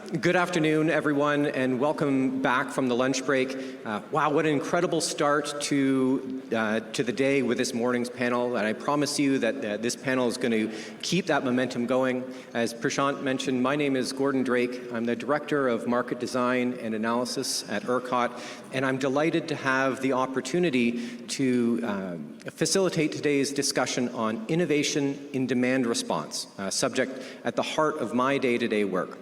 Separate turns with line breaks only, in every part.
Good afternoon, everyone, and welcome back from the lunch break. Wow, what an incredible start to the day with this morning's panel, and I promise you that this panel is going to keep that momentum going. As Prashant mentioned, my name is Gordon Drake. I'm the Director of Market Design and Analysis at ERCOT, and I'm delighted to have the opportunity to facilitate today's discussion on innovation in demand response, a subject at the heart of my day-to-day work,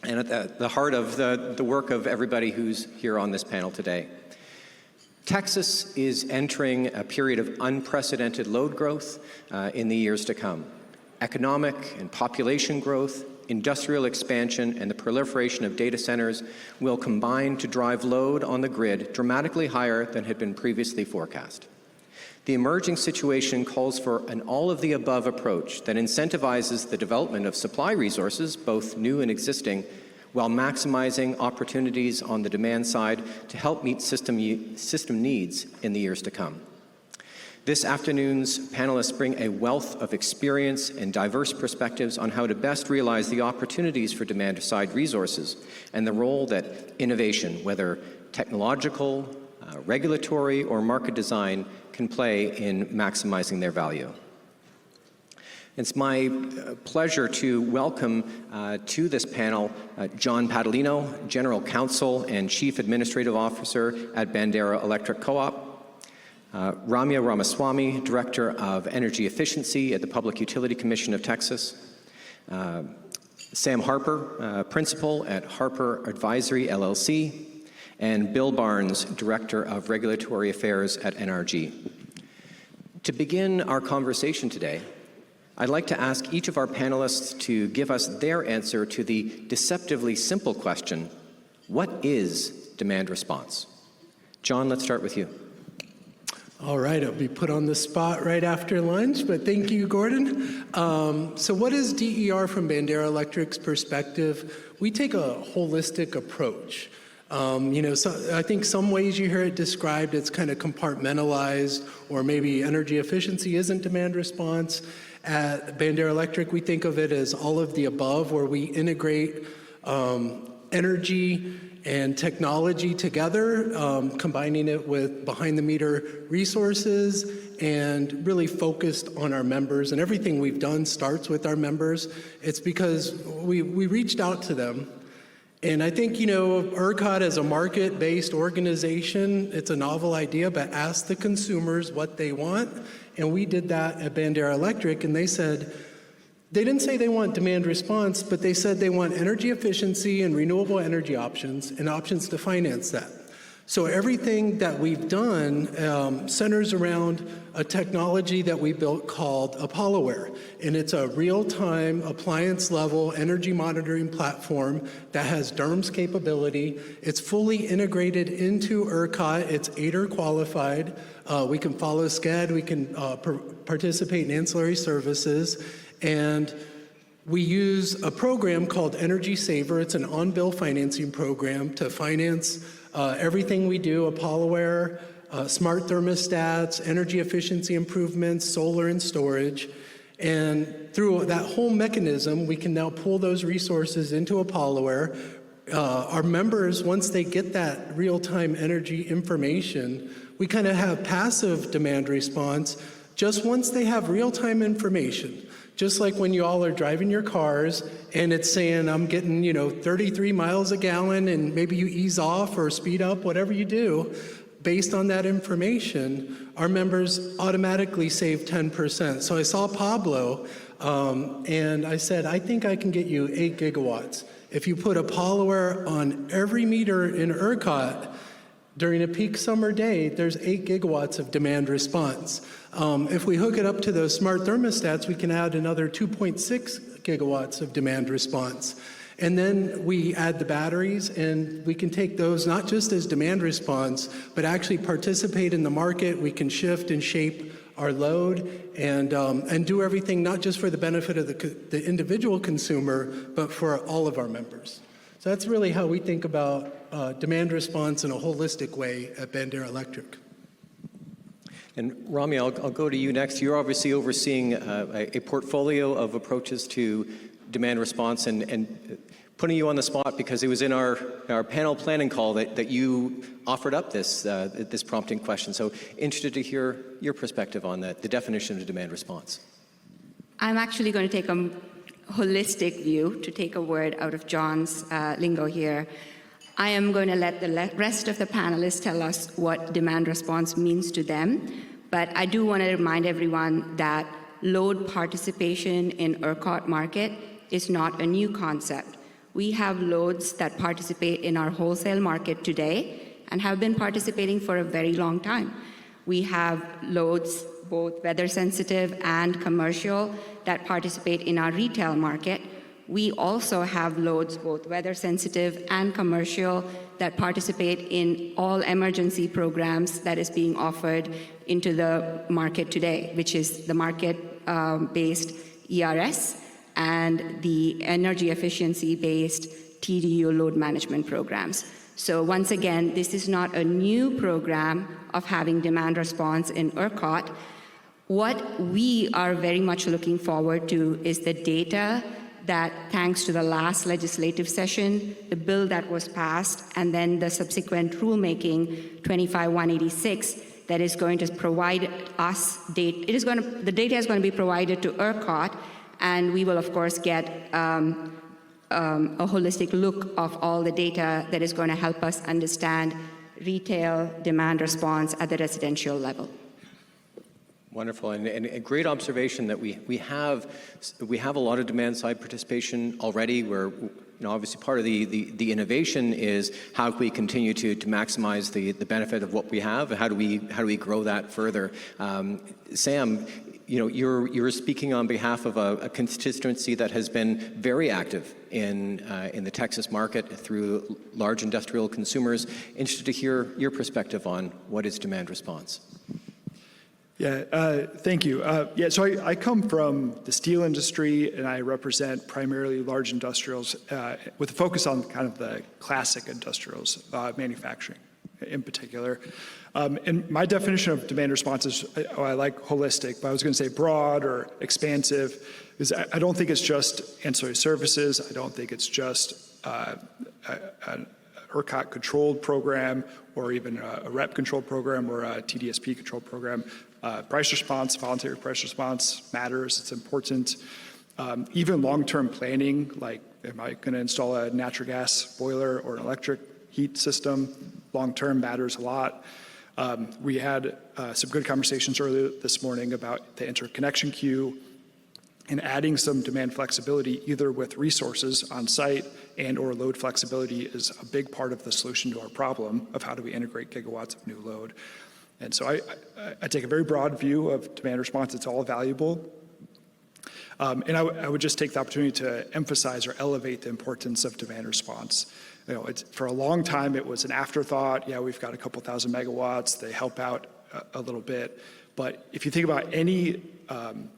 and at the heart of the work of everybody who's here on this panel today. Texas is entering a period of unprecedented load growth in the years to come. Economic and population growth, industrial expansion, and the proliferation of data centers will combine to drive load on the grid dramatically higher than had been previously forecast. The emerging situation calls for an all-of-the-above approach that incentivizes the development of supply resources, both new and existing, while maximizing opportunities on the demand side to help meet system needs in the years to come. This afternoon's panelists bring a wealth of experience and diverse perspectives on how to best realize the opportunities for demand-side resources and the role that innovation, whether technological, regulatory, or market design, can play in maximizing their value. It's my pleasure to welcome to this panel John Padalino, General Counsel and Chief Administrative Officer at Bandera Electric Co-op, Ramya Ramaswamy, Director of Energy Efficiency at the Public Utility Commission of Texas, Sam Harper, Principal at Harper Advisory LLC, and Bill Barnes, Director of Regulatory Affairs at NRG. To begin our conversation today, I'd like to ask each of our panelists to give us their answer to the deceptively simple question, what is demand response? John, let's start with you.
All right, I'll be put on the spot right after lunch, but thank you, Gordon. So what is DER from Bandera Electric's perspective? We take a holistic approach. I think some ways you hear it described, it's kind of compartmentalized, or maybe energy efficiency isn't demand response. At Bandera Electric, we think of it as all of the above, where we integrate energy and technology together, combining it with behind-the-meter resources, and really focused on our members. And everything we've done starts with our members. It's because we reached out to them. And I think, ERCOT as a market-based organization, it's a novel idea, but ask the consumers what they want. And we did that at Bandera Electric, and they didn't say they want demand response, but they said they want energy efficiency and renewable energy options and options to finance that. So everything that we've done centers around a technology that we built called ApolloWare. And it's a real-time, appliance-level energy monitoring platform that has DERMS capability. It's fully integrated into ERCOT. It's ADER qualified. We can follow SCED. We can participate in ancillary services. And we use a program called Energy Saver. It's an on-bill financing program to finance everything we do, ApolloWare, smart thermostats, energy efficiency improvements, solar and storage. And through that whole mechanism, we can now pull those resources into ApolloWare. Our members, once they get that real-time energy information, we kind of have passive demand response just once they have real-time information. Just like when you all are driving your cars and it's saying, I'm getting, 33 miles a gallon, and maybe you ease off or speed up, whatever you do, based on that information, our members automatically save 10%. So I saw Pablo, and I said, I think I can get you 8 gigawatts. If you put ApolloWare on every meter in ERCOT, during a peak summer day, there's 8 gigawatts of demand response. If we hook it up to those smart thermostats, we can add another 2.6 gigawatts of demand response. And then we add the batteries, and we can take those not just as demand response, but actually participate in the market. We can shift and shape our load and do everything not just for the benefit of the individual consumer, but for all of our members. So that's really how we think about demand response in a holistic way at Bandera Electric.
And Rami, I'll go to you next. You're obviously overseeing a portfolio of approaches to demand response, and putting you on the spot because it was in our panel planning call that you offered up this prompting question. So interested to hear your perspective on the definition of demand response.
I'm actually going to take a holistic view, to take a word out of John's lingo here. I am going to let the rest of the panelists tell us what demand response means to them, but I do want to remind everyone that load participation in ERCOT market is not a new concept. We have loads that participate in our wholesale market today and have been participating for a very long time. We have loads, both weather sensitive and commercial, that participate in our retail market. We also have loads, both weather sensitive and commercial, that participate in all emergency programs that is being offered into the market today, which is the market-based ERS and the energy efficiency-based TDU load management programs. So once again, this is not a new program of having demand response in ERCOT. What we are very much looking forward to is the data that, thanks to the last legislative session, the bill that was passed, and then the subsequent rulemaking 25-186, that is going to provide us data. The data is going to be provided to ERCOT, and we will, of course, get a holistic look of all the data that is going to help us understand retail demand response at the residential level.
Wonderful, and a great observation that we have a lot of demand side participation already. Where obviously part of the innovation is how can we continue to maximize the benefit of what we have, and how do we grow that further. Sam, you're speaking on behalf of a constituency that has been very active in the Texas market through large industrial consumers. Interested to hear your perspective on what is demand response.
Yeah, thank you. So I come from the steel industry, and I represent primarily large industrials with a focus on kind of the classic industrials, manufacturing in particular. And my definition of demand response is, I like holistic, but I was going to say broad or expansive, because I don't think it's just ancillary services. I don't think it's just an ERCOT controlled program, or even a REP controlled program, or a TDSP controlled program. Price response, voluntary price response matters. It's important. Even long-term planning, like am I going to install a natural gas boiler or an electric heat system, long-term matters a lot. We had some good conversations earlier this morning about the interconnection queue and adding some demand flexibility, either with resources on site and or load flexibility, is a big part of the solution to our problem of how do we integrate gigawatts of new load. And so I take a very broad view of demand response. It's all valuable. And I would just take the opportunity to emphasize or elevate the importance of demand response. For a long time, it was an afterthought. Yeah, we've got a couple thousand megawatts. They help out a little bit. But if you think about any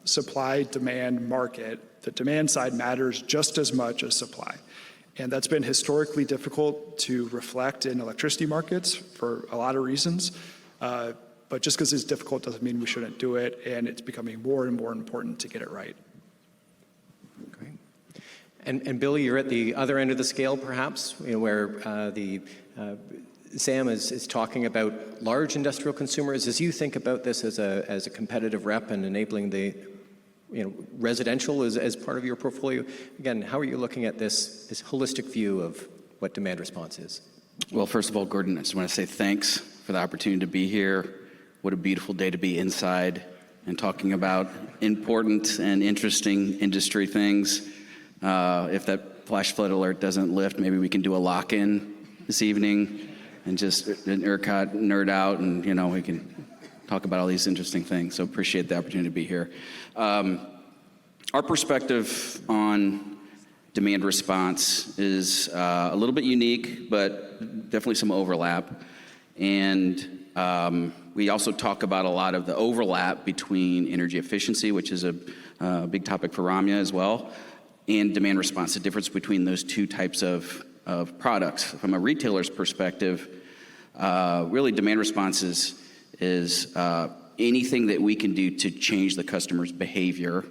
supply-demand market, the demand side matters just as much as supply. And that's been historically difficult to reflect in electricity markets for a lot of reasons. But just because it's difficult doesn't mean we shouldn't do it, and it's becoming more and more important to get it right.
Great. And Billy, you're at the other end of the scale, perhaps, where Sam is talking about large industrial consumers. As you think about this as a competitive rep and enabling the residential as part of your portfolio, again, how are you looking at this holistic view of what demand response is?
Well, first of all, Gordon, I just want to say thanks for the opportunity to be here. What a beautiful day to be inside and talking about important and interesting industry things. If that flash flood alert doesn't lift, maybe we can do a lock-in this evening and just an ERCOT nerd out, and we can talk about all these interesting things. So appreciate the opportunity to be here. Our perspective on demand response is a little bit unique, but definitely some overlap. And we also talk about a lot of the overlap between energy efficiency, which is a big topic for Ramya as well, and demand response, the difference between those two types of products. From a retailer's perspective, really demand response is anything that we can do to change the customer's behavior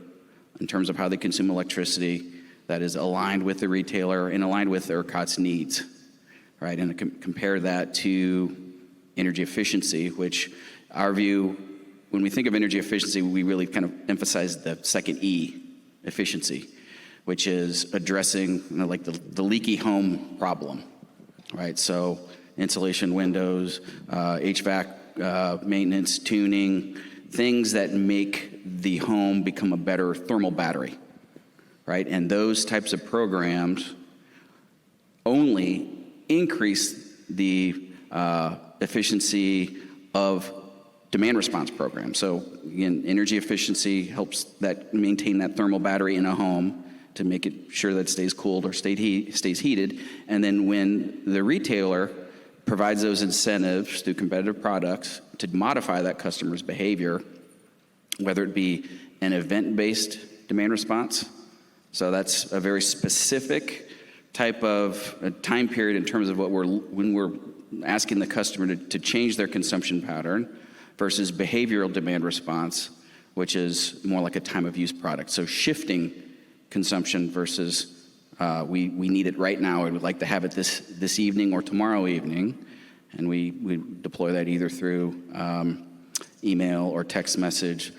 in terms of how they consume electricity, that is aligned with the retailer and aligned with ERCOT's needs, right? And compare that to energy efficiency, which our view, when we think of energy efficiency, we really kind of emphasize the second E, efficiency, which is addressing like the leaky home problem, right? So insulation, windows, HVAC maintenance, tuning, things that make the home become a better thermal battery, right? And those types of programs only increase the efficiency of demand response programs. So again, energy efficiency helps that maintain that thermal battery in a home to make it sure that it stays cooled or stays heated. And then when the retailer provides those incentives through competitive products to modify that customer's behavior, whether it be an event-based demand response, so that's a very specific type of time period in terms of when we're asking the customer to change their consumption pattern, versus behavioral demand response, which is more like a time of use product. So shifting consumption versus we need it right now, I would like to have it this evening or tomorrow evening, and we deploy that either through email or text message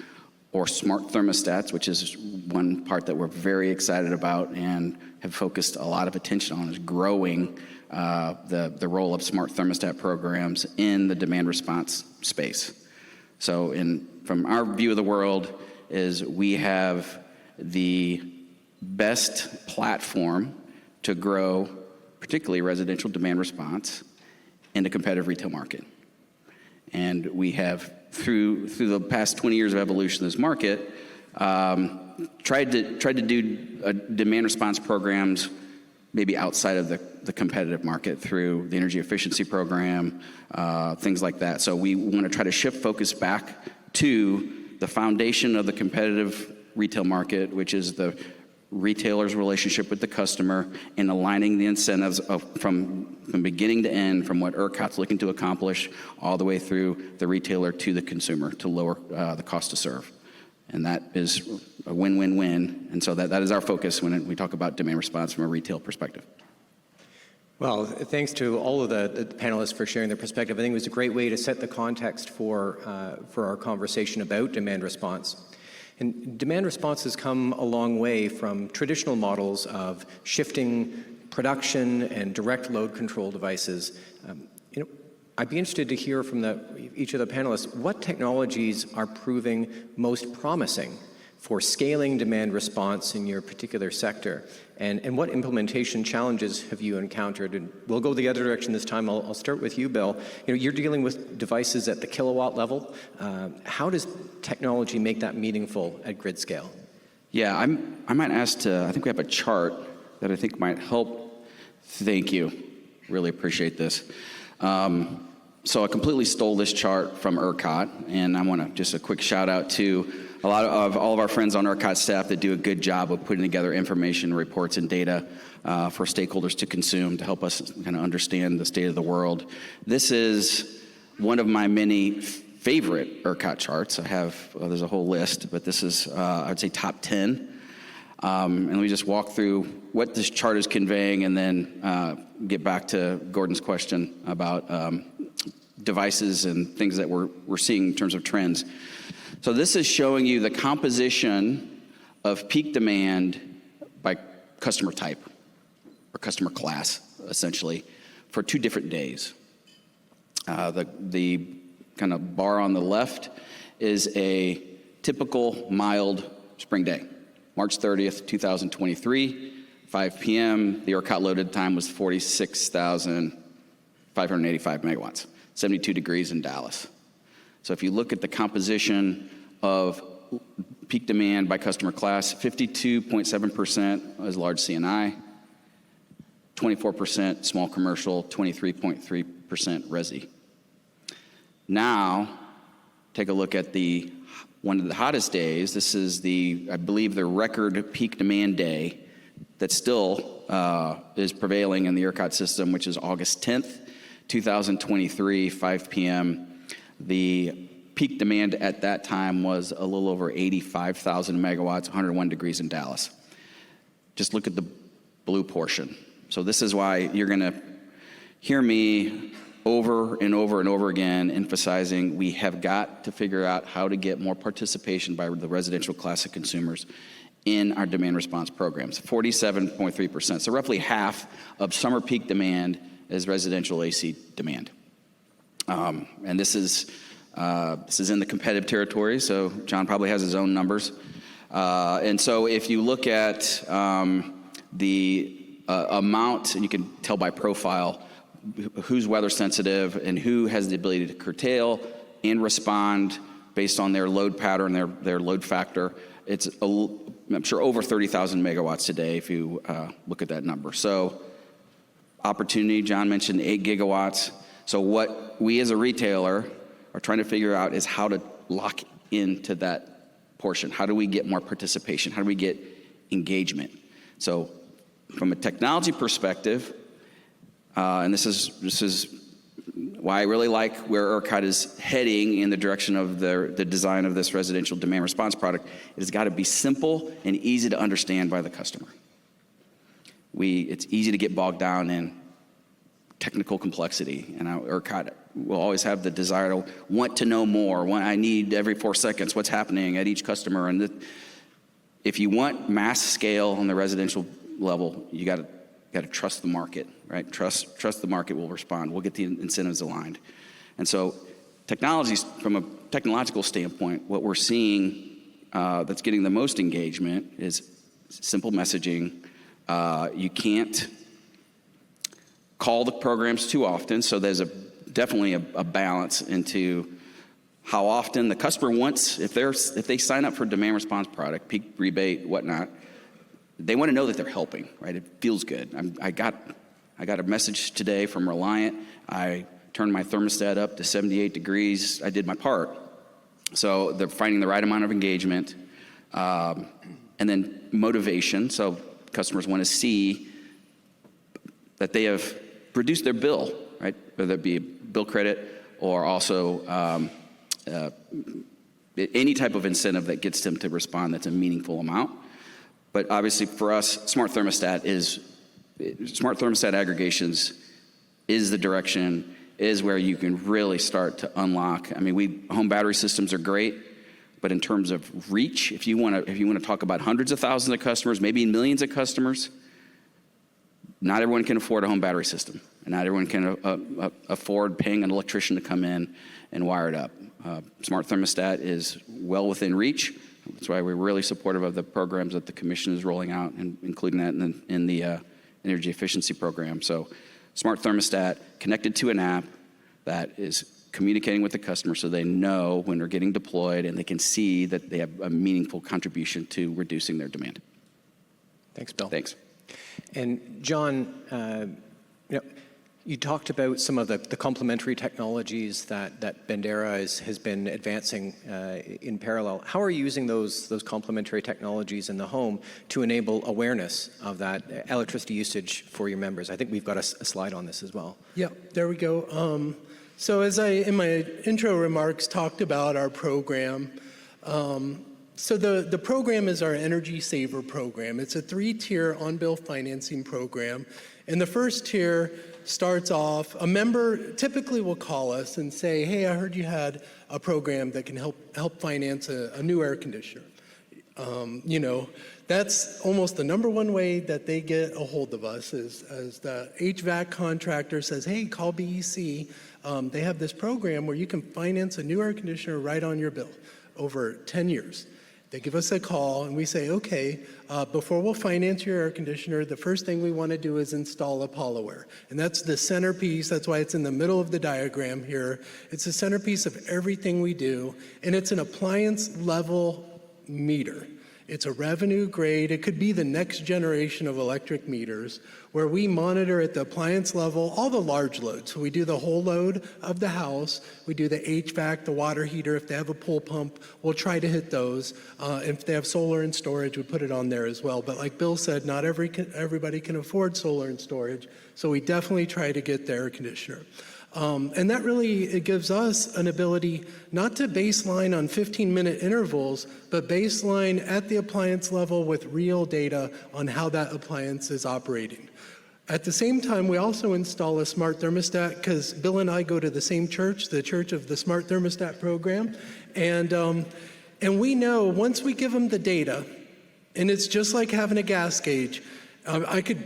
or smart thermostats, which is one part that we're very excited about and have focused a lot of attention on, is growing the role of smart thermostat programs in the demand response space. So from our view of the world is we have the best platform to grow, particularly residential demand response, in the competitive retail market. And we have, through the past 20 years of evolution of this market, tried to do demand response programs maybe outside of the competitive market through the energy efficiency program, things like that. So we want to try to shift focus back to the foundation of the competitive retail market, which is the retailer's relationship with the customer and aligning the incentives from beginning to end, from what ERCOT's looking to accomplish all the way through the retailer to the consumer to lower the cost to serve. And that is a win-win-win. And so that is our focus when we talk about demand response from a retail perspective.
Well, thanks to all of the panelists for sharing their perspective. I think it was a great way to set the context for our conversation about demand response. And demand response has come a long way from traditional models of shifting production and direct load control devices. I'd be interested to hear from each of the panelists what technologies are proving most promising for scaling demand response in your particular sector, and what implementation challenges have you encountered? And we'll go the other direction this time. I'll start with you, Bill. You're dealing with devices at the kilowatt level. How does technology make that meaningful at grid scale?
Yeah, I might ask I think we have a chart that I think might help. Thank you. Really appreciate this. So I completely stole this chart from ERCOT, and I want to just a quick shout out to all of our friends on ERCOT staff that do a good job of putting together information, reports, and data for stakeholders to consume to help us kind of understand the state of the world. This is one of my many favorite ERCOT charts. There's a whole list, but this is, I'd say, top 10. And let me just walk through what this chart is conveying and then get back to Gordon's question about devices and things that we're seeing in terms of trends. So this is showing you the composition of peak demand by customer type or customer class, essentially, for 2 different days. The kind of bar on the left is a typical mild spring day. March 30th, 2023, 5 p.m., the ERCOT loaded time was 46,585 megawatts, 72 degrees in Dallas. So if you look at the composition of peak demand by customer class, 52.7% is large C&I, 24% small commercial, 23.3% resi. Now, take a look at one of the hottest days. This is I believe the record peak demand day that still is prevailing in the ERCOT system, which is August 10th, 2023, 5 p.m. The peak demand at that time was a little over 85,000 megawatts, 101 degrees in Dallas. just look at the blue portion. So this is why you're going to hear me over and over and over again emphasizing we have got to figure out how to get more participation by the residential class of consumers in our demand response programs, 47.3%. So roughly half of summer peak demand is residential AC demand. And this is in the competitive territory, so John probably has his own numbers. And so if you look at the amount, and you can tell by profile, who's weather sensitive and who has the ability to curtail and respond based on their load pattern, their load factor, it's, I'm sure, over 30,000 megawatts today if you look at that number. So opportunity, John mentioned 8 gigawatts. So what we as a retailer are trying to figure out is how to lock into that portion. How do we get more participation? How do we get engagement? So from a technology perspective, and this is why I really like where ERCOT is heading in the direction of the design of this residential demand response product. It has got to be simple and easy to understand by the customer. It's easy to get bogged down in technical complexity, and ERCOT will always have the desire to want to know more. I need every 4 seconds what's happening at each customer. And if you want mass scale on the residential level, you got to trust the market, right? Trust the market will respond. We'll get the incentives aligned. And so technologies, from a technological standpoint, what we're seeing that's getting the most engagement is simple messaging. You can't call the programs too often, so there's definitely a balance into how often the customer wants, if they sign up for a demand response product, peak rebate, whatnot, they want to know that they're helping, right? It feels good. I got a message today from Reliant. I turned my thermostat up to 78 degrees. I did my part. So they're finding the right amount of engagement. And then motivation. So customers want to see that they have reduced their bill, right? Whether it be a bill credit or also any type of incentive that gets them to respond that's a meaningful amount. But obviously for us, smart thermostat aggregations is the direction, is where you can really start to unlock. I mean, home battery systems are great, but in terms of reach, if you want to talk about hundreds of thousands of customers, maybe millions of customers, not everyone can afford a home battery system, and not everyone can afford paying an electrician to come in and wire it up. Smart thermostat is well within reach. That's why we're really supportive of the programs that the Commission is rolling out, and including that in the energy efficiency program. So smart thermostat connected to an app that is communicating with the customer so they know when they're getting deployed and they can see that they have a meaningful contribution to reducing their demand.
Thanks, Bill.
Thanks.
And John, you talked about some of the complementary technologies that Bandera has been advancing in parallel. How are you using those complementary technologies in the home to enable awareness of that electricity usage for your members? I think we've got a slide on this as well.
Yeah, there we go. So as I, in my intro remarks, talked about our program, so the program is our Energy Saver program. It's a 3-tier on-bill financing program. And the first tier starts off, a member typically will call us and say, hey, I heard you had a program that can help finance a new air conditioner. That's almost the number one way that they get a hold of us is as the HVAC contractor says, hey, call BEC. They have this program where you can finance a new air conditioner right on your bill over 10 years. They give us a call and we say, okay, before we'll finance your air conditioner, the first thing we want to do is install Apolloware. And that's the centerpiece. That's why it's in the middle of the diagram here. It's the centerpiece of everything we do. And it's an appliance level meter. It's a revenue grade. It could be the next generation of electric meters where we monitor at the appliance level all the large loads. So we do the whole load of the house. We do the HVAC, the water heater. If they have a pool pump, we'll try to hit those. If they have solar and storage, we put it on there as well. But like Bill said, not everybody can afford solar and storage. So we definitely try to get the air conditioner. And that really, it gives us an ability not to baseline on 15-minute intervals, but baseline at the appliance level with real data on how that appliance is operating. At the same time, we also install a smart thermostat because Bill and I go to the same church, the Church of the Smart Thermostat Program. And we know once we give them the data, and it's just like having a gas gauge, I could,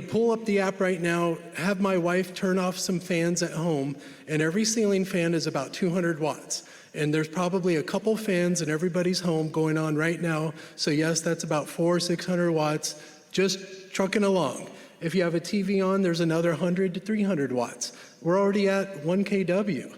pull up the app right now, have my wife turn off some fans at home, and every ceiling fan is about 200 watts. And there's probably a couple fans in everybody's home going on right now. So yes, that's about 600 watts, just trucking along. If you have a TV on, there's another 100 to 300 watts. We're already at 1 kW.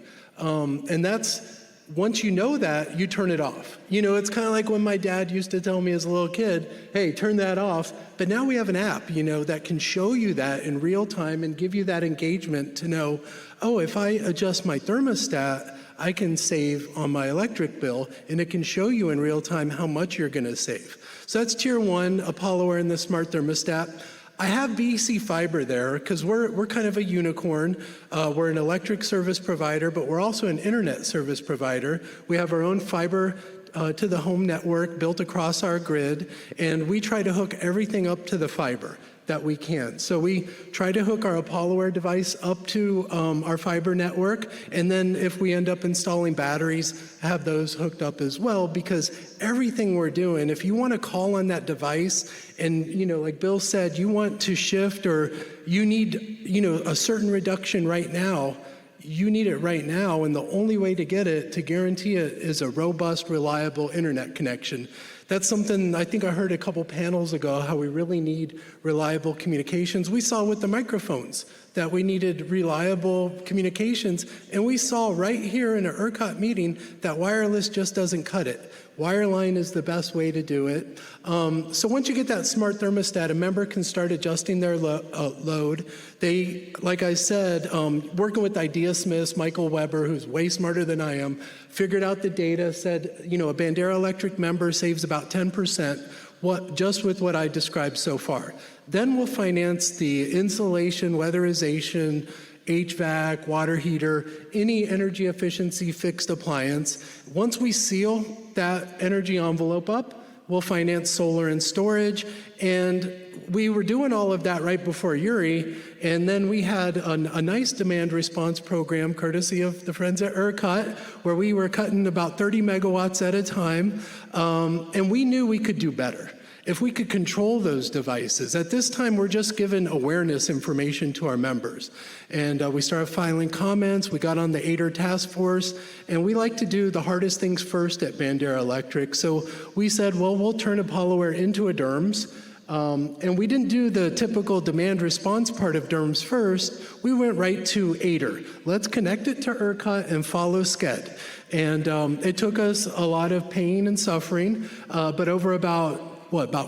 And that's, once you know that, you turn it off. It's kind of like when my dad used to tell me as a little kid, hey, turn that off. But now we have an app, that can show you that in real time and give you that engagement to know, oh, if I adjust my thermostat, I can save on my electric bill, and it can show you in real time how much you're going to save. So that's tier one, ApolloWare and the smart thermostat. I have BC Fiber there because we're kind of a unicorn. We're an electric service provider, but we're also an internet service provider. We have our own fiber to the home network built across our grid, and we try to hook everything up to the fiber that we can. So we try to hook our ApolloWare device up to our fiber network, and then if we end up installing batteries, have those hooked up as well, because everything we're doing, if you want to call on that device and, like Bill said, you want to shift or you need, a certain reduction right now, you need it right now, and the only way to get it, to guarantee it, is a robust, reliable internet connection. That's something I think I heard a couple panels ago, how we really need reliable communications. We saw with the microphones that we needed reliable communications, and we saw right here in an ERCOT meeting that wireless just doesn't cut it. Wireline is the best way to do it. So once you get that smart thermostat, a member can start adjusting their load. They, like I said, working with IdeaSmiths, Michael Weber, who's way smarter than I am, figured out the data, said, a Bandera Electric member saves about 10%, just with what I described so far. Then we'll finance the insulation, weatherization, HVAC, water heater, any energy efficiency fixed appliance. Once we seal that energy envelope up, we'll finance solar and storage. And we were doing all of that right before Uri, and then we had a nice demand response program, courtesy of the friends at ERCOT, where we were cutting about 30 megawatts at a time, and we knew we could do better if we could control those devices. At this time, we're just giving awareness information to our members. And we started filing comments, we got on the ADER task force, and we like to do the hardest things first at Bandera Electric. So we said, well, we'll turn ApolloWare into a DERMS. And we didn't do the typical demand response part of DERMS first. We went right to ADER. Let's connect it to ERCOT and follow SCED. And it took us a lot of pain and suffering, but over about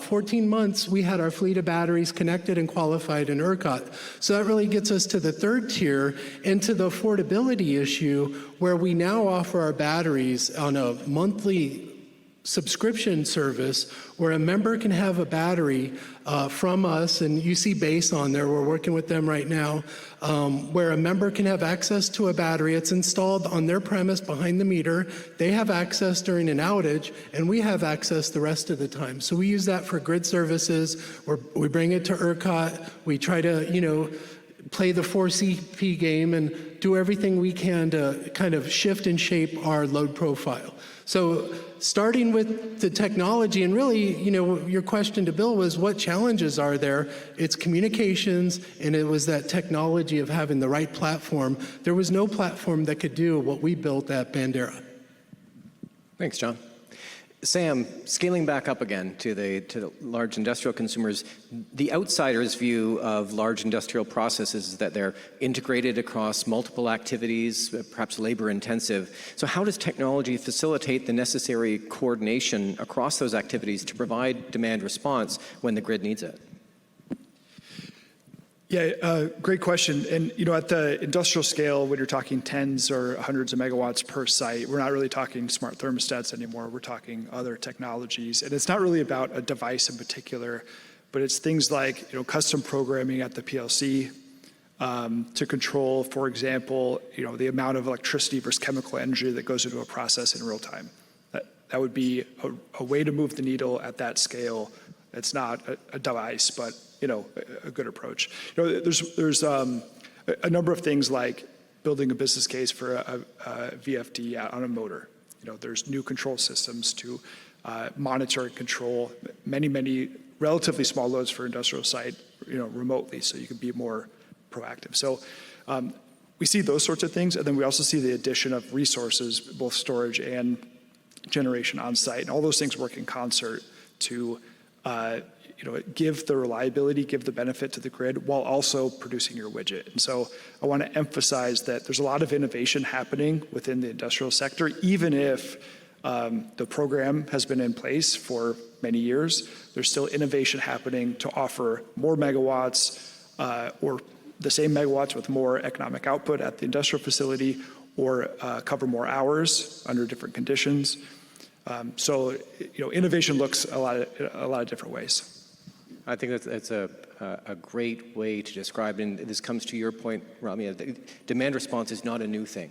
14 months, we had our fleet of batteries connected and qualified in ERCOT. So that really gets us to the third tier and to the affordability issue, where we now offer our batteries on a monthly subscription service where a member can have a battery from us, and you see Base on there, we're working with them right now, where a member can have access to a battery. It's installed on their premise behind the meter. They have access during an outage, and we have access the rest of the time. So we use that for grid services, we bring it to ERCOT, we try to, play the 4CP game and do everything we can to kind of shift and shape our load profile. So starting with the technology, and really, your question to Bill was, what challenges are there? It's communications, and it was that technology of having the right platform. There was no platform that could do what we built at Bandera.
Thanks, John. Sam, scaling back up again to the large industrial consumers, the outsider's view of large industrial processes is that they're integrated across multiple activities, perhaps labor intensive. So how does technology facilitate the necessary coordination across those activities to provide demand response when the grid needs it?
Yeah, great question. And, at the industrial scale, when you're talking tens or hundreds of megawatts per site, we're not really talking smart thermostats anymore. We're talking other technologies. And it's not really about a device in particular, but it's things like, custom programming at the PLC, to control, for example, the amount of electricity versus chemical energy that goes into a process in real time. That would be a way to move the needle at that scale. It's not a device, but a good approach. There's a number of things like building a business case for a VFD on a motor. There's new control systems to monitor and control many relatively small loads for industrial site, remotely, so you can be more proactive. So we see those sorts of things, and then we also see the addition of resources, both storage and generation on site, and all those things work in concert to give the reliability, give the benefit to the grid while also producing your widget. And so I want to emphasize that there's a lot of innovation happening within the industrial sector, even if the program has been in place for many years. There's still innovation happening to offer more megawatts or the same megawatts with more economic output at the industrial facility, or cover more hours under different conditions. So innovation looks a lot of different ways.
I think that's a great way to describe it. And this comes to your point, Rami. Demand response is not a new thing.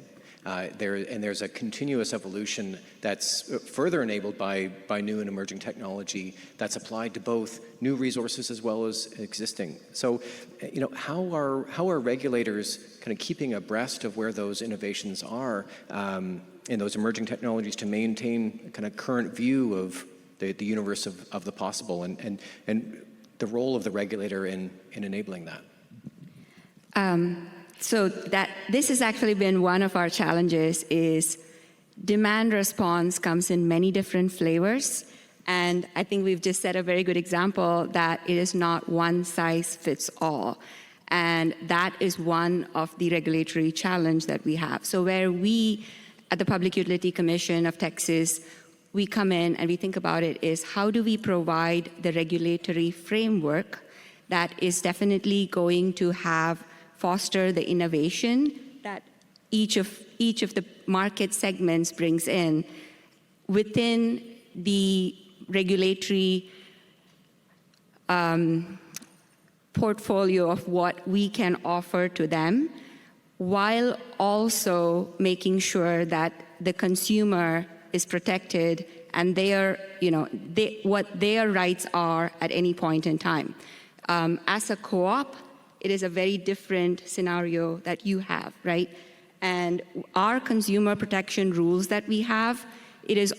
There's a continuous evolution that's further enabled by new and emerging technology that's applied to both new resources as well as existing. So, how are regulators kind of keeping abreast of where those innovations are in those emerging technologies to maintain kind of current view of the universe of the possible and the role of the regulator in enabling that?
So this has actually been one of our challenges is demand response comes in many different flavors. And I think we've just set a very good example that it is not one size fits all. And that is one of the regulatory challenge that we have. So where we at the Public Utility Commission of Texas, we come in and we think about it is how do we provide the regulatory framework that is definitely going to foster the innovation that each of the market segments brings in within the regulatory portfolio of what we can offer to them, while also making sure that the consumer is protected and what their rights are at any point in time. As a co-op, it is a very different scenario that you have, right? And our consumer protection rules that we have,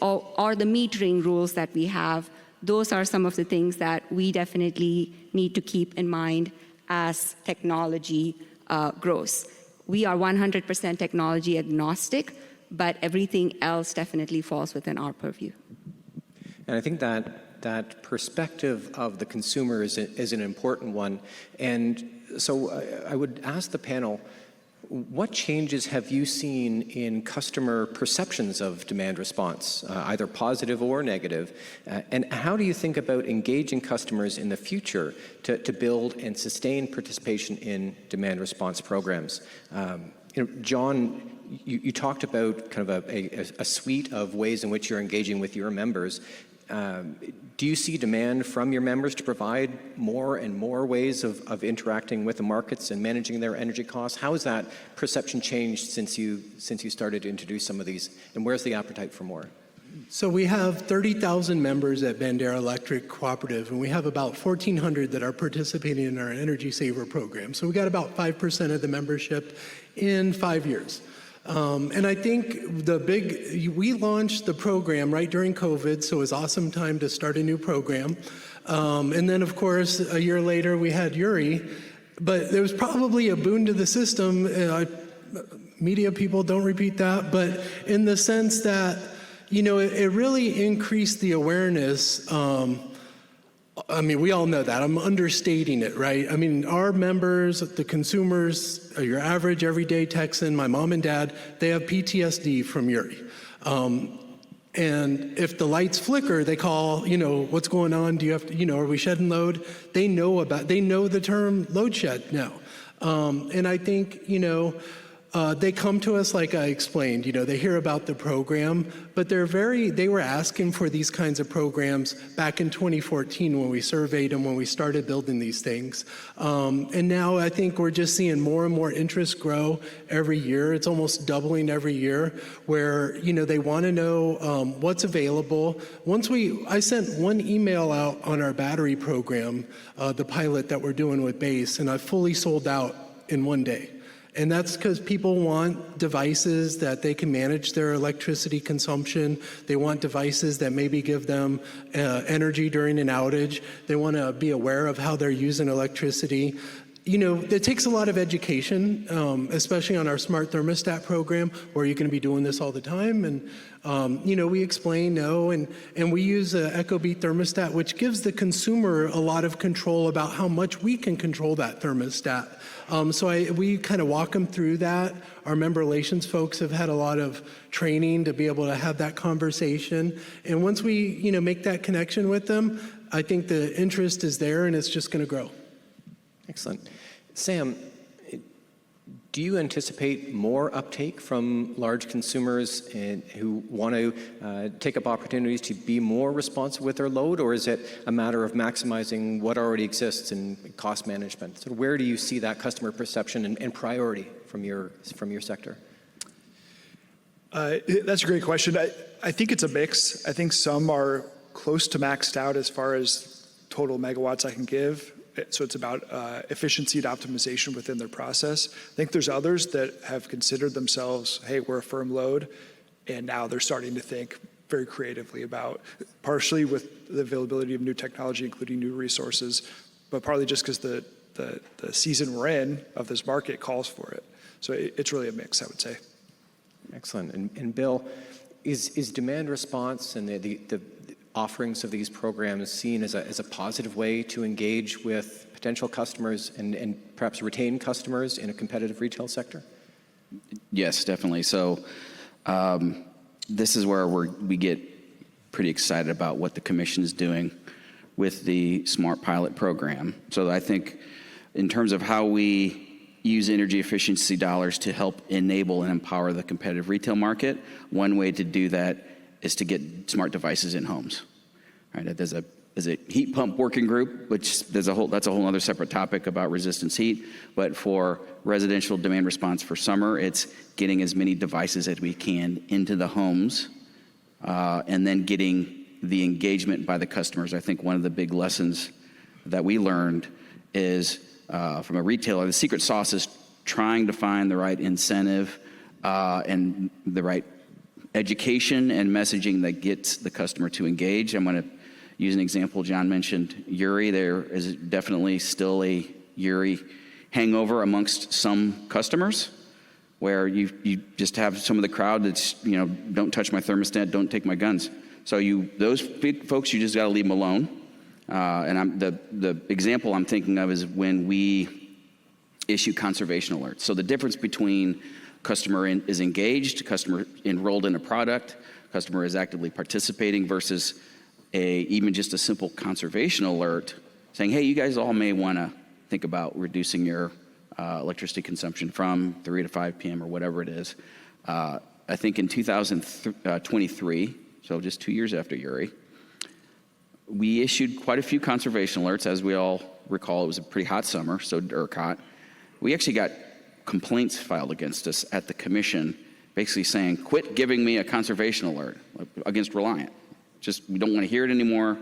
or the metering rules that we have, those are some of the things that we definitely need to keep in mind as technology grows. We are 100% technology agnostic, but everything else definitely falls within our purview.
And I think that perspective of the consumer is an important one. And so I would ask the panel, what changes have you seen in customer perceptions of demand response, either positive or negative? And how do you think about engaging customers in the future to build and sustain participation in demand response programs? John, you talked about kind of a suite of ways in which you're engaging with your members. Do you see demand from your members to provide more and more ways of interacting with the markets and managing their energy costs? How has that perception changed since you started to introduce some of these? And where's the appetite for more?
So we have 30,000 members at Bandera Electric Cooperative, and we have about 1,400 that are participating in our Energy Saver program. So we got about 5% of the membership in 5 years. And I think we launched the program right during COVID, so it was an awesome time to start a new program. And then, of course, a year later, we had Uri. But there was probably a boon to the system. Media people don't repeat that, but in the sense that, it really increased the awareness. We all know that. I'm understating it, right? Our members, the consumers, your average everyday Texan, my mom and dad, they have PTSD from Uri. And if the lights flicker, they call, what's going on? Do you have to, are we shedding load? They know the term load shed now. And I think, They come to us like I explained, they hear about the program, but they were asking for these kinds of programs back in 2014 when we surveyed them, when we started building these things. And now I think we're just seeing more and more interest grow every year. It's almost doubling every year where, they want to know what's available. I sent one email out on our battery program, the pilot that we're doing with BASE, and I fully sold out in one day. And that's because people want devices that they can manage their electricity consumption. They want devices that maybe give them energy during an outage. They want to be aware of how they're using electricity. It takes a lot of education, especially on our smart thermostat program, where you're going to be doing this all the time. And, we explain and we use an EcoBeat thermostat, which gives the consumer a lot of control about how much we can control that thermostat. We kind of walk them through that. Our member relations folks have had a lot of training to be able to have that conversation. And once we, make that connection with them, I think the interest is there and it's just going to grow.
Excellent. Sam, do you anticipate more uptake from large consumers who want to take up opportunities to be more responsive with their load, or is it a matter of maximizing what already exists in cost management? So where do you see that customer perception and priority from your sector?
That's a great question. I think it's a mix. I think some are close to maxed out as far as total megawatts I can give. So it's about efficiency and optimization within their process. I think there's others that have considered themselves, hey, we're a firm load, and now they're starting to think very creatively about, partially with the availability of new technology, including new resources, but partly just because the season we're in of this market calls for it. So it's really a mix, I would say.
Excellent. And Bill, is demand response and the offerings of these programs seen as a positive way to engage with potential customers and perhaps retain customers in a competitive retail sector?
Yes, definitely. So this is where we get pretty excited about what the Commission is doing with the Smart Pilot program. So I think in terms of how we use energy efficiency dollars to help enable and empower the competitive retail market, one way to do that is to get smart devices in homes. Right? There's a heat pump working group, which that's a whole other separate topic about resistance heat. But for residential demand response for summer, it's getting as many devices as we can into the homes, and then getting the engagement by the customers. I think one of the big lessons that we learned is from a retailer, the secret sauce is trying to find the right incentive and the right education and messaging that gets the customer to engage. I'm going to use an example. John mentioned Uri. There is definitely still a Uri hangover amongst some customers where you just have some of the crowd that's, don't touch my thermostat, don't take my guns. So those big folks, you just got to leave them alone. And the example I'm thinking of is when we issue conservation alerts. So the difference between customer is engaged, customer enrolled in a product, customer is actively participating versus even just a simple conservation alert saying, hey, you guys all may want to think about reducing your electricity consumption from 3 to 5 p.m. or whatever it is. I think in 2023, so just 2 years after Uri, we issued quite a few conservation alerts. As we all recall, it was a pretty hot summer, so ERCOT. We actually got complaints filed against us at the Commission, basically saying, quit giving me a conservation alert against Reliant. Just, we don't want to hear it anymore.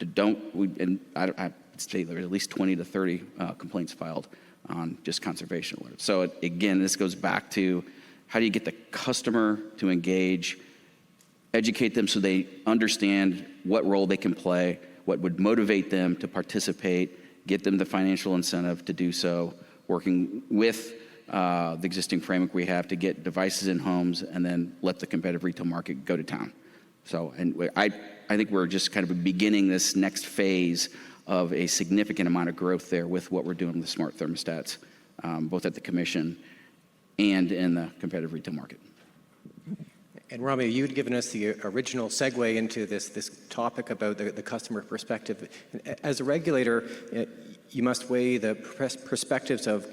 I'd say there were at least 20 to 30 complaints filed on just conservation alerts. So again, this goes back to how do you get the customer to engage, educate them so they understand what role they can play, what would motivate them to participate, get them the financial incentive to do so, working with the existing framework we have to get devices in homes and then let the competitive retail market go to town. So, and I think we're just kind of beginning this next phase of a significant amount of growth there with what we're doing with smart thermostats, both at the Commission and in the competitive retail market.
And Ramya, you'd given us the original segue into this topic about the customer perspective. As a regulator, you must weigh the perspectives of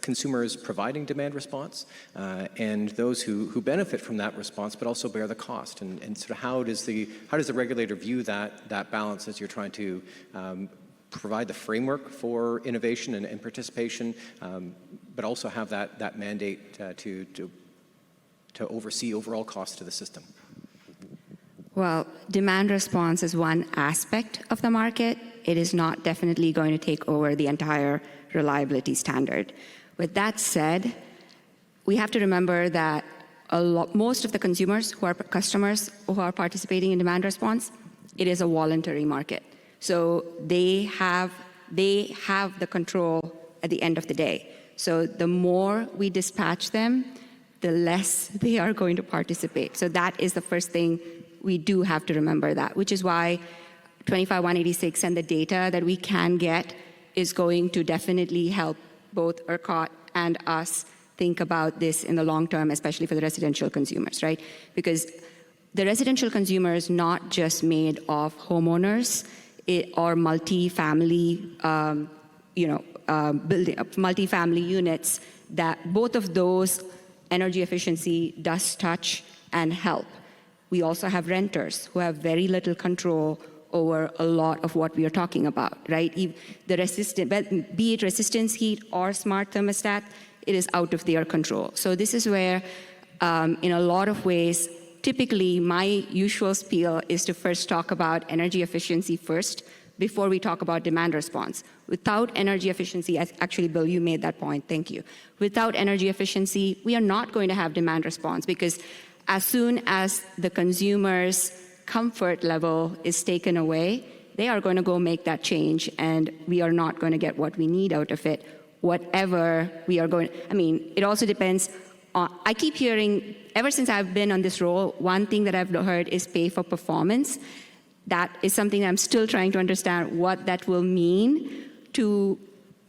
consumers providing demand response and those who benefit from that response, but also bear the cost. And sort of how does the regulator view that balance as you're trying to provide the framework for innovation and participation, but also have that mandate to oversee overall cost to the system?
Well, demand response is one aspect of the market. It is not definitely going to take over the entire reliability standard. With that said, we have to remember that most of the consumers who are customers who are participating in demand response, it is a voluntary market. So they have the control at the end of the day. So the more we dispatch them, the less they are going to participate. So that is the first thing we do have to remember, that, which is why 25186 and the data that we can get is going to definitely help both ERCOT and us think about this in the long term, especially for the residential consumers, right? Because the residential consumer is not just made of homeowners or multi-family, multi-family units, that both of those energy efficiency does touch and help. We also have renters who have very little control over a lot of what we are talking about, right? Be it resistance heat or smart thermostat, it is out of their control. So this is where, in a lot of ways, typically my usual spiel is to first talk about energy efficiency first before we talk about demand response. Without energy efficiency, actually, Bill, you made that point, thank you. Without energy efficiency, we are not going to have demand response, because as soon as the consumer's comfort level is taken away, they are going to go make that change, and we are not going to get what we need out of it, whatever we are going. I mean, it also depends on, I keep hearing, ever since I've been on this role, one thing that I've heard is pay for performance. That is something I'm still trying to understand what that will mean to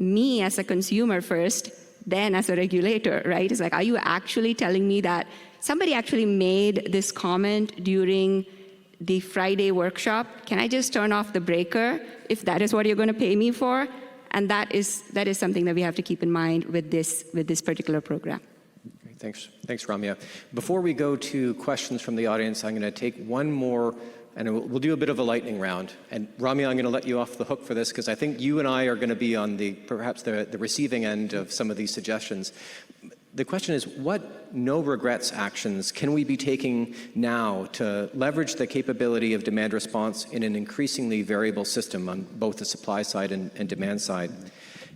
me as a consumer first, then as a regulator, right? It's like, are you actually telling me that somebody actually made this comment during the Friday workshop? Can I just turn off the breaker if that is what you're going to pay me for? And that is something that we have to keep in mind with this particular program.
Great, thanks, Ramya. Before we go to questions from the audience, I'm going to take one more, and we'll do a bit of a lightning round. And Ramya, I'm going to let you off the hook for this, because I think you and I are going to be on perhaps the receiving end of some of these suggestions. The question is, what no-regrets actions can we be taking now to leverage the capability of demand response in an increasingly variable system on both the supply side and demand side?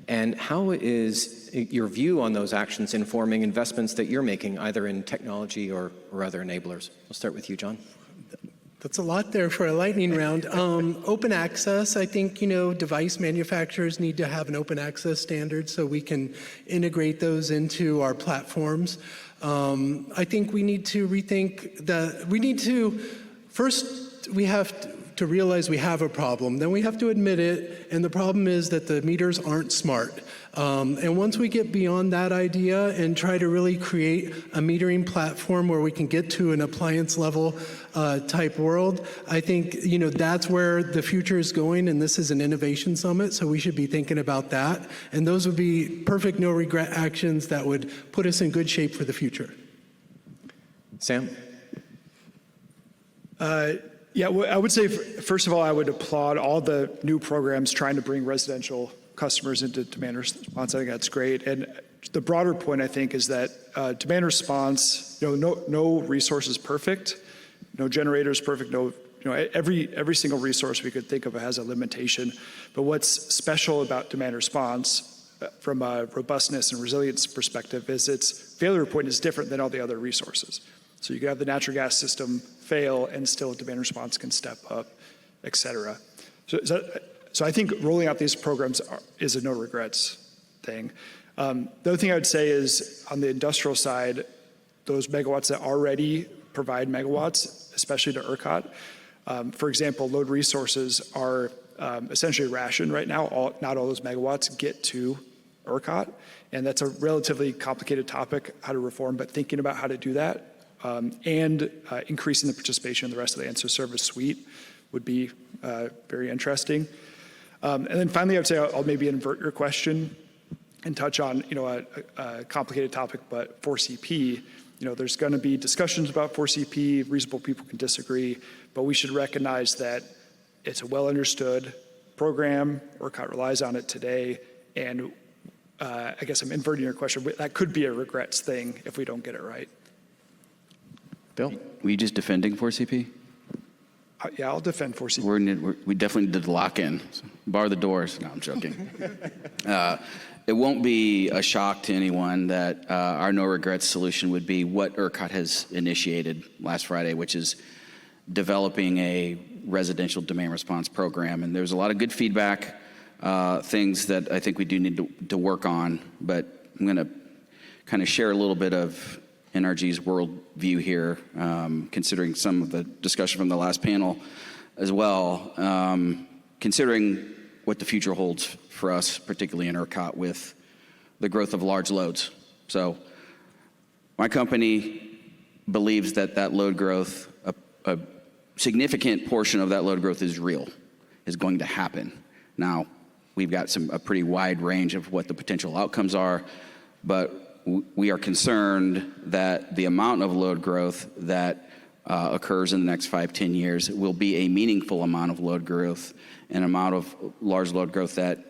And how is your view on those actions informing investments that you're making, either in technology or other enablers? We'll start with you, John.
That's a lot there for a lightning round. Open access, I think, device manufacturers need to have an open access standard so we can integrate those into our platforms. I think we need to rethink first we have to realize we have a problem, then we have to admit it, and the problem is that the meters aren't smart. And once we get beyond that idea and try to really create a metering platform where we can get to an appliance level type world, I think that's where the future is going, and this is an innovation summit, so we should be thinking about that. And those would be perfect no regret actions that would put us in good shape for the future.
Sam?
Yeah, well, I would say, first of all, I would applaud all the new programs trying to bring residential customers into demand response. I think that's great. And the broader point, I think, is that demand response, no resource is perfect, no generator is perfect, every single resource we could think of has a limitation. But what's special about demand response from a robustness and resilience perspective is its failure point is different than all the other resources. So you can have the natural gas system fail and still demand response can step up, et cetera. So I think rolling out these programs is a no regrets thing. The other thing I would say is on the industrial side, those megawatts that already provide megawatts, especially to ERCOT, for example, load resources are essentially rationed right now. Not all those megawatts get to ERCOT, and that's a relatively complicated topic, how to reform, but thinking about how to do that and increasing the participation in the rest of the answer service suite would be very interesting. And then finally, I would say I'll maybe invert your question and touch on, a complicated topic, but 4CP. There's going to be discussions about 4CP. Reasonable people can disagree, but we should recognize that it's a well-understood program. ERCOT relies on it today, and I guess I'm inverting your question. That could be a regrets thing if we don't get it right.
Bill?
Were you just defending 4CP?
Yeah, I'll defend 4CP.
We definitely did the lock-in. So bar the doors. No, I'm joking. It won't be a shock to anyone that our no regrets solution would be what ERCOT has initiated last Friday, which is developing a residential demand response program. And there's a lot of good feedback, things that I think we do need to work on. But I'm going to kind of share a little bit of NRG's worldview here, considering some of the discussion from the last panel as well, considering what the future holds for us, particularly in ERCOT, with the growth of large loads. So my company believes that load growth, a significant portion of that load growth is real, is going to happen. Now, we've got a pretty wide range of what the potential outcomes are, but we are concerned that the amount of load growth that occurs in the next 5-10 years will be a meaningful amount of load growth, an amount of large load growth that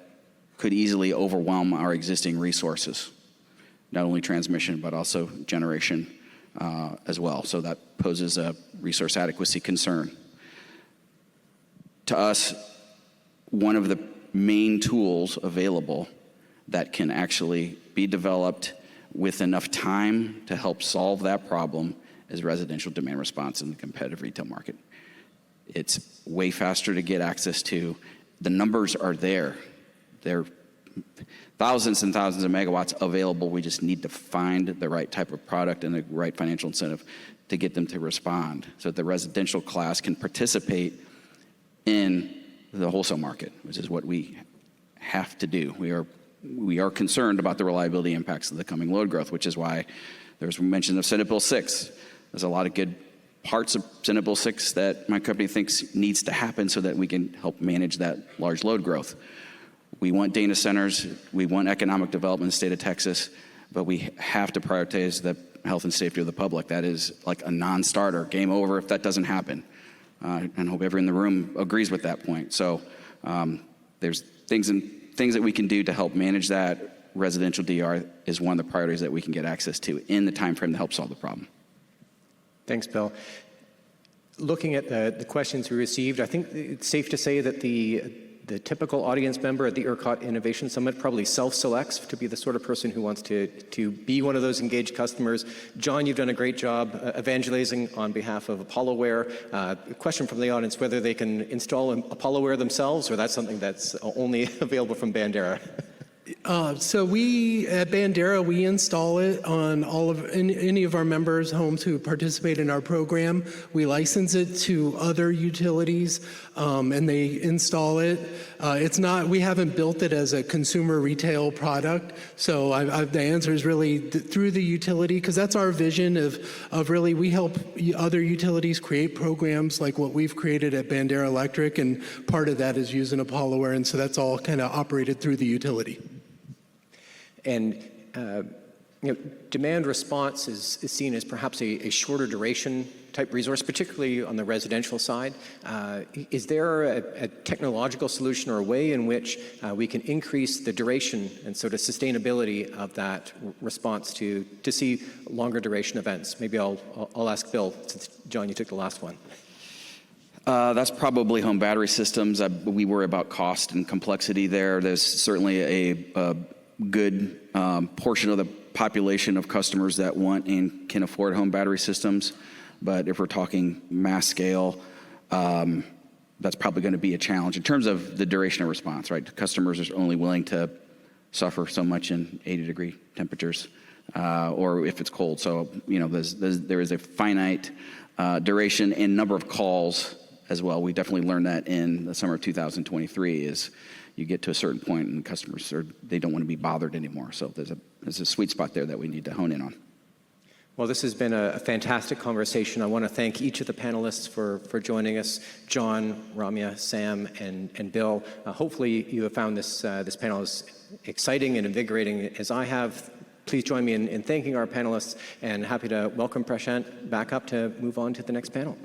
could easily overwhelm our existing resources, not only transmission, but also generation as well. So that poses a resource adequacy concern. To us, one of the main tools available that can actually be developed with enough time to help solve that problem is residential demand response in the competitive retail market. It's way faster to get access to. The numbers are there. There are thousands and thousands of megawatts available. We just need to find the right type of product and the right financial incentive to get them to respond so that the residential class can participate in the wholesale market, which is what we have to do. We are concerned about the reliability impacts of the coming load growth, which is why there's mention of Senate Bill 6. There's a lot of good parts of Senate Bill 6 that my company thinks needs to happen so that we can help manage that large load growth. We want data centers, we want economic development in the state of Texas, but we have to prioritize the health and safety of the public. That is like a non-starter, game over if that doesn't happen. And I hope everyone in the room agrees with that point. So there's things that we can do to help manage that. Residential DR is one of the priorities that we can get access to in the time frame to help solve the problem.
Thanks, Bill. Looking at the questions we received, I think it's safe to say that the typical audience member at the ERCOT Innovation Summit probably self-selects to be the sort of person who wants to be one of those engaged customers. John, you've done a great job evangelizing on behalf of ApolloWare. A question from the audience, whether they can install ApolloWare themselves, or that's something that's only available from Bandera.
So we, at Bandera, we install it on any of our members' homes who participate in our program. We license it to other utilities, and they install it. We haven't built it as a consumer retail product. So the answer is really through the utility, because that's our vision of really, we help other utilities create programs like what we've created at Bandera Electric, and part of that is using ApolloWare, and so that's all kind of operated through the utility.
And demand response is seen as perhaps a shorter duration type resource, particularly on the residential side. Is there a technological solution or a way in which we can increase the duration and sort of sustainability of that response to see longer duration events? Maybe I'll ask Bill, since John, you took the last one.
That's probably home battery systems. We worry about cost and complexity there. There's certainly a good portion of the population of customers that want and can afford home battery systems. But if we're talking mass scale, that's probably going to be a challenge. In terms of the duration of response, right? Customers are only willing to suffer so much in 80-degree temperatures or if it's cold. So, there is a finite duration and number of calls as well. We definitely learned that in the summer of 2023 is you get to a certain point and customers they don't want to be bothered anymore. So there's a sweet spot there that we need to hone in on.
Well, this has been a fantastic conversation. I want to thank each of the panelists for joining us, John, Ramya, Sam, and Bill. Hopefully you have found this panel as exciting and invigorating as I have. Please join me in thanking our panelists, and happy to welcome Prashant back up to move on to the next panel.